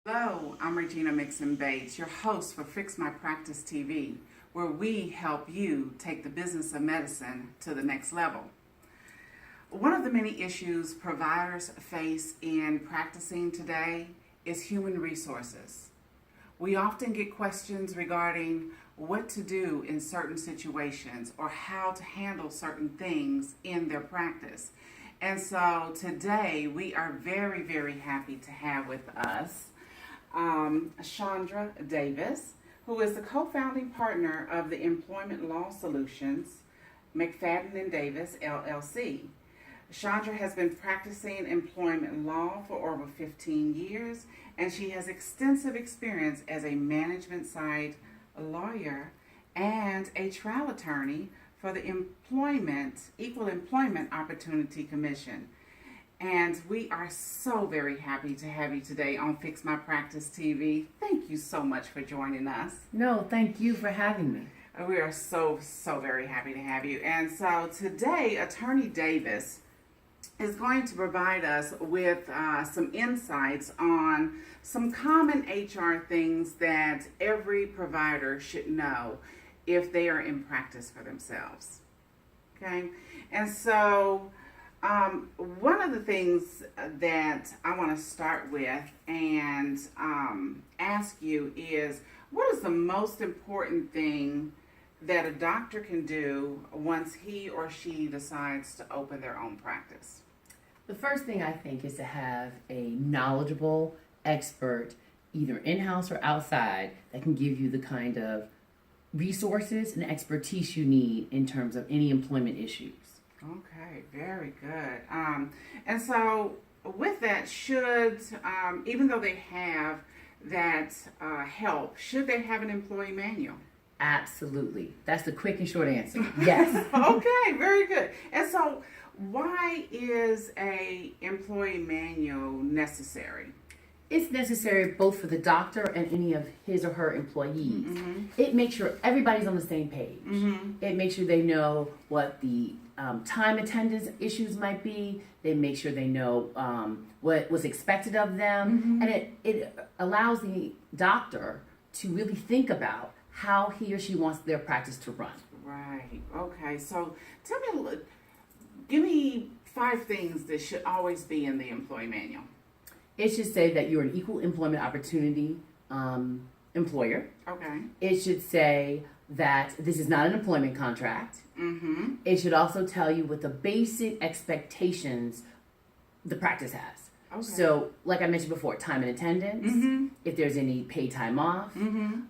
Hello, I'm Regina Mixon Bates, your host for Fix My Practice TV, where we help you take the business of medicine to the next level. One of the many issues providers face in practicing today is human resources. We often get questions regarding what to do in certain situations or how to handle certain things in their practice. And so today we are very, very happy to have with us Chandra Davis, who is the co-founding partner of the Employment Law Solutions, McFadden Davis, LLC. Chandra has been practicing employment law for over 15 years, and she has extensive experience as a management side lawyer and a trial attorney for the Equal Employment Opportunity Commission. And we are so very happy to have you today on Fix My Practice TV. Thank you so much for joining us. No, thank you for having me. We are so very happy to have you. And so today, Attorney Davis is going to provide us with some insights on some common HR things that every provider should know if they are in practice for themselves. Okay? And so one of the things that I want to start with and ask you is, what is the most important thing that a doctor can do once he or she decides to open their own practice? The first thing I think is to have a knowledgeable expert, either in-house or outside, that can give you the kind of resources and expertise you need in terms of any employment issues. Okay, very good. And so with that, should, even though they have that help, should they have an employee manual? Absolutely. That's the quick and short answer. Yes. Okay, very good. And so why is a employee manual necessary? It's necessary both for the doctor and any of his or her employees. Mm-hmm. It makes sure everybody's on the same page. Mm-hmm. It makes sure they know what the time attendance issues might be. They make sure they know what was expected of them. Mm-hmm. And it allows the doctor to really think about how he or she wants their practice to run. Right. Okay. So tell me, give me 5 things that should always be in the employee manual. It should say that you're an equal employment opportunity employer. Okay. It should say that this is not an employment contract. Mm-hmm. It should also tell you what the basic expectations the practice has. Okay. So, like I mentioned before, time and attendance, Mm-hmm. if there's any paid time off, Mm-hmm.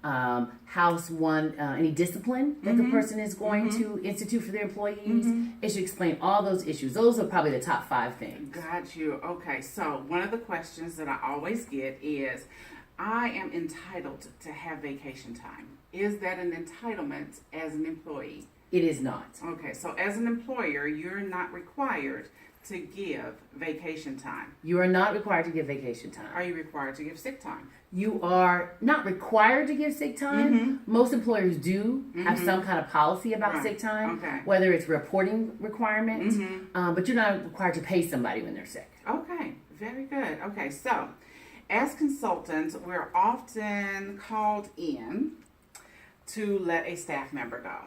any discipline that Mm-hmm. the person is going Mm-hmm. to institute for their employees. Mm-hmm. It should explain all those issues. Those are probably the top 5 things. Got you. Okay. So one of the questions that I always get is, I am entitled to have vacation time. Is that an entitlement as an employee? It is not. Okay. So as an employer, you're not required to give vacation time. You are not required to give vacation time. Are you required to give sick time? You are not required to give sick time. Most employers do have some kind of policy about Right. sick time, Okay. whether it's reporting requirement, Mm-hmm. but you're not required to pay somebody when they're sick. Okay, very good. Okay, so as consultants, we're often called in to let a staff member go.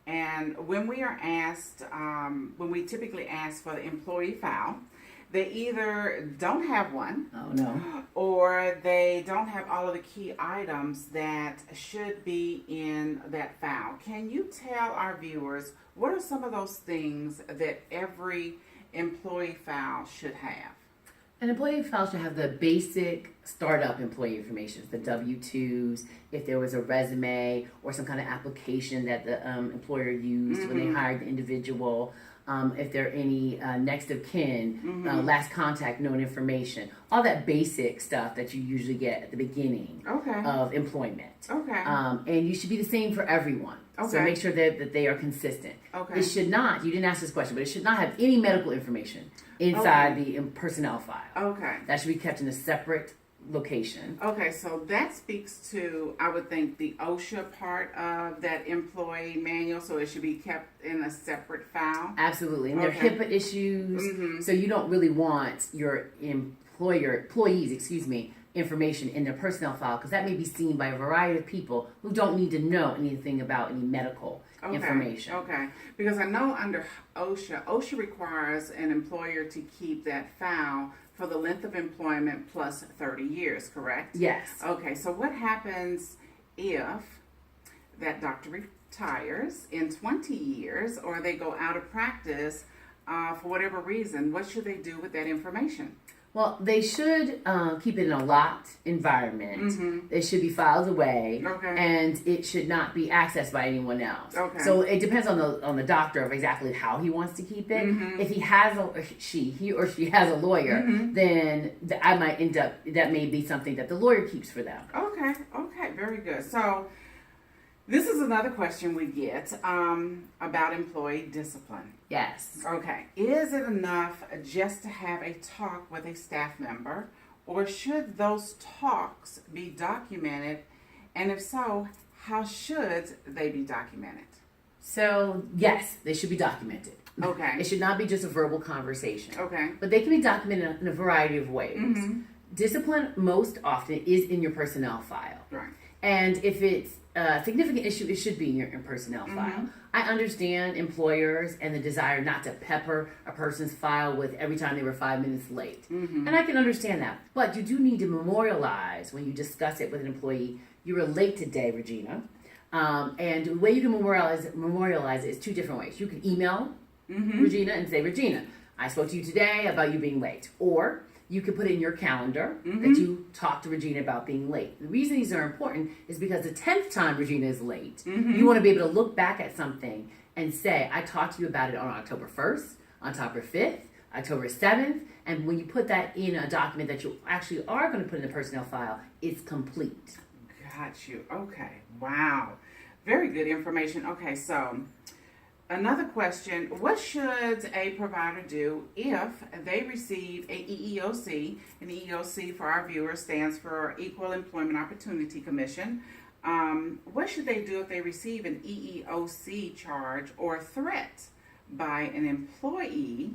And when we are asked, when we typically ask for the employee file, they either don't have one, Oh no. or they don't have all of the key items that should be in that file. Can you tell our viewers what are some of those things that every employee file should have? An employee file should have the basic startup employee information, the W-2s, if there was a resume or some kind of application that the employer used when they hired the individual, if there are any next of kin, last contact known information, all that basic stuff that you usually get at the beginning Okay. of employment. Okay. And you should be the same for everyone. So Okay. make sure that they are consistent. Okay. It should not, you didn't ask this question, but it should not have any medical information inside the personnel file. Okay. That should be kept in a separate location. Okay, so that speaks to, I would think, the OSHA part of that employee manual, so it should be kept in a separate file. Absolutely. And there are Okay. HIPAA issues, Mhm. so you don't really want your employees, information in their personnel file, because that may be seen by a variety of people who don't need to know anything about any medical information. Okay, because I know under OSHA requires an employer to keep that file for the length of employment plus 30 years, correct? Yes. Okay, so what happens if that doctor retires in 20 years or they go out of practice for whatever reason? What should they do with that information? Well, they should keep it in a locked environment. It should be filed away, and it should not be accessed by anyone else. So it depends on the doctor of exactly how he wants to keep it. If he has he or she has a lawyer, then I might end up, that may be something that the lawyer keeps for them. Okay, very good. So this is another question we get about employee discipline. Yes. Okay. Is it enough just to have a talk with a staff member, or should those talks be documented? And if so, how should they be documented? So, yes, they should be documented. Okay. It should not be just a verbal conversation. Okay. But they can be documented in a variety of ways. Discipline most often is in your personnel file. Right. And if it's a significant issue, it should be in your personnel file. I understand employers and the desire not to pepper a person's file with every time they were 5 minutes late. And I can understand that. But you do need to memorialize when you discuss it with an employee. You were late today, Regina. And the way you can memorialize it is two different ways. You can email Regina and say, Regina, I spoke to you today about you being late. Or you can put it in your calendar that you talked to Regina about being late. The reason these are important is because the 10th time Regina is late, you want to be able to look back at something and say, I talked to you about it on October 1st, October 5th, October 7th, and when you put that in a document that you actually are going to put in the personnel file, it's complete. Got you. Okay. Wow. Very good information. Okay, so another question, what should a provider do if they receive a EEOC? An EEOC, for our viewers, stands for Equal Employment Opportunity Commission. What should they do if they receive an EEOC charge or threat by an employee